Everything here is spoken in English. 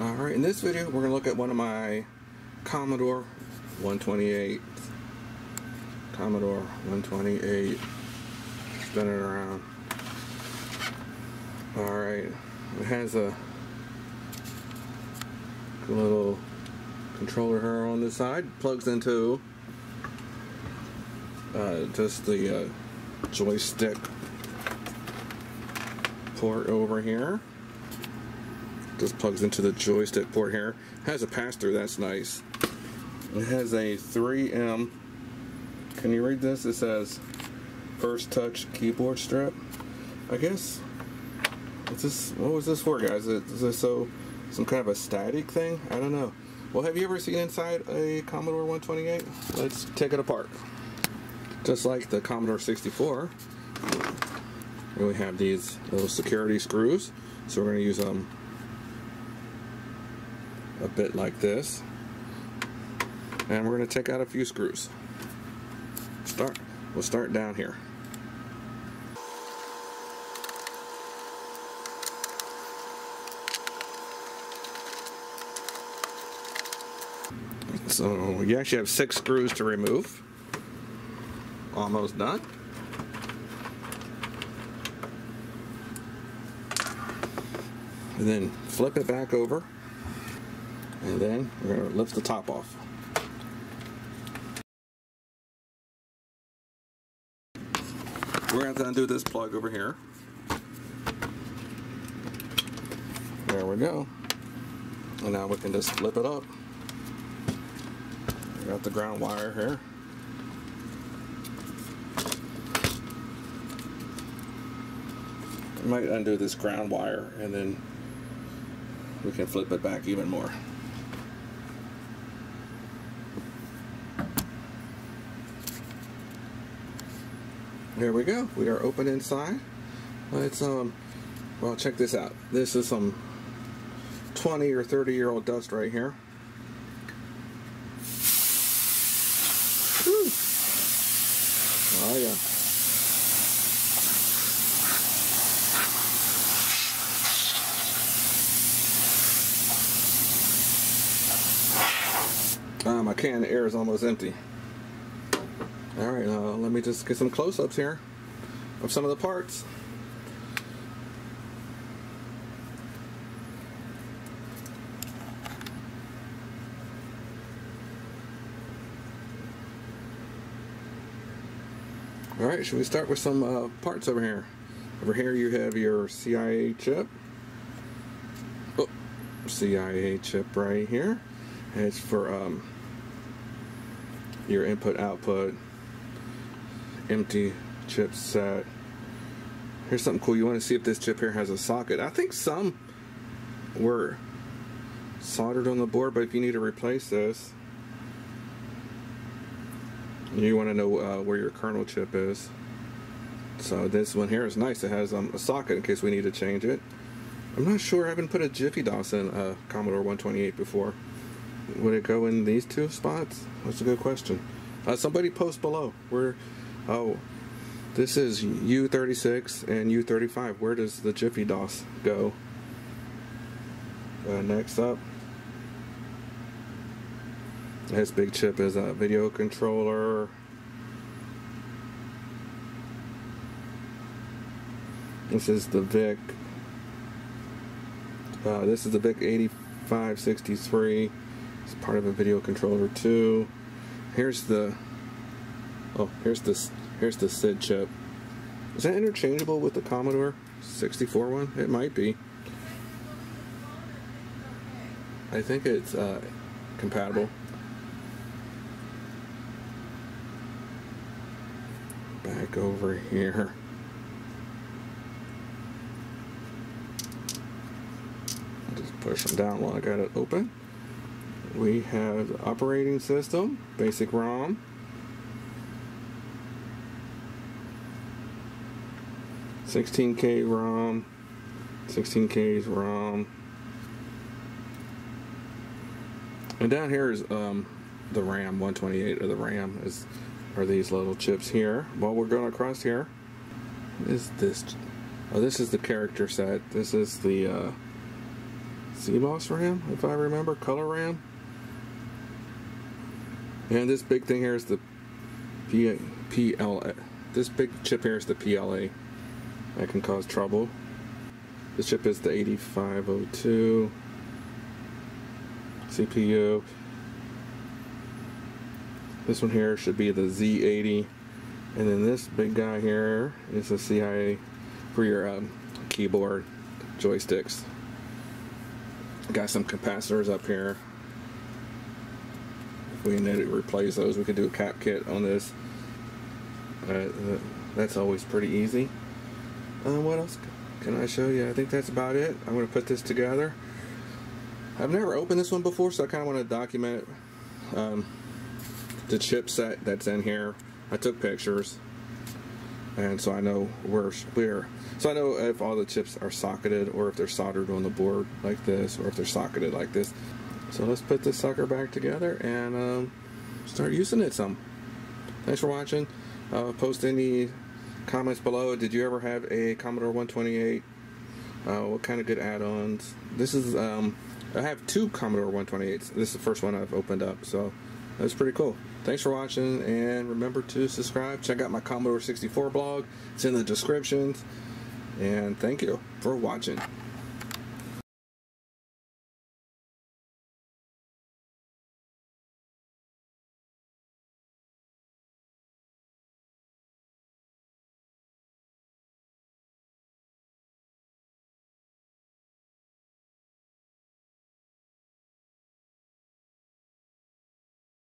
Alright, in this video we're going to look at one of my Commodore 128. Commodore 128. Spin it around. Alright, it has a little controller here on the side. Plugs into just the joystick port over here. Just plugs into the joystick port here. Has a pass-through, that's nice. It has a 3M. Can you read this? It says first touch keyboard strip. I guess. What's this? What was this for, guys? Is this some kind of a static thing? I don't know. Well, have you ever seen inside a Commodore 128? Let's take it apart. Just like the Commodore 64, we have these little security screws. So we're going to use them a bit like this, and we're going to take out a few screws. We'll start down here. So you actually have 6 screws to remove. Almost done. And then flip it back over. And then we're going to lift the top off. We're going to have to undo this plug over here. There we go. And now we can just flip it up. We got the ground wire here. I might undo this ground wire and then we can flip it back even more. There we go. We are open inside. Let's well, check this out. This is some 20 or 30-year-old dust right here. Whew. Oh yeah. My can of air is almost empty. Alright, let me just get some close-ups here of some of the parts. Alright, should we start with some parts over here? Over here you have your CIA chip. Oh, CIA chip right here. And it's for your input-output empty chip set. Here's something cool. You want to see if this chip here has a socket. I think some were soldered on the board, but if you need to replace this, you want to know where your kernel chip is. So this one here is nice. It has a socket in case we need to change it. I'm not sure. I haven't put a Jiffy DOS in a Commodore 128 before. Would it go in these 2 spots? That's a good question. Somebody post below. Oh, this is U36 and U35. Where does the Jiffy DOS go? Next up, this big chip is a video controller. This is the VIC. This is the VIC 8563. It's part of a video controller too. Here's the here's the SID chip. Is that interchangeable with the Commodore 64 one? It might be. I think it's compatible. Back over here. I'll just push them down while I got it open. We have the operating system, basic ROM. $16K ROM, 16K's ROM. And down here is the RAM, 128 of the RAM are these little chips here. While we're going across here, is this? Oh, this is the character set. This is the CMOS RAM, if I remember, color RAM. And this big thing here is the PLA. This big chip here is the PLA. That can cause trouble. This chip is the 8502 CPU. This one here should be the Z80. And then this big guy here is a CIA for your keyboard joysticks. Got some capacitors up here. If we need to replace those, we could do a cap kit on this. That's always pretty easy. What else can I show you? I think that's about it. I'm going to put this together. I've never opened this one before, so I kind of want to document the chipset that's in here. I took pictures, and so I know so I know if all the chips are socketed, or if they're soldered on the board like this, or if they're socketed like this. So let's put this sucker back together and start using it some. Thanks for watching. Post any comments below. Did you ever have a Commodore 128? What kind of good add-ons? This is I have two Commodore 128s. This is the first one I've opened up, so that's pretty cool. Thanks for watching, and remember to subscribe. Check out my Commodore 64 blog. It's in the descriptions. And thank you for watching.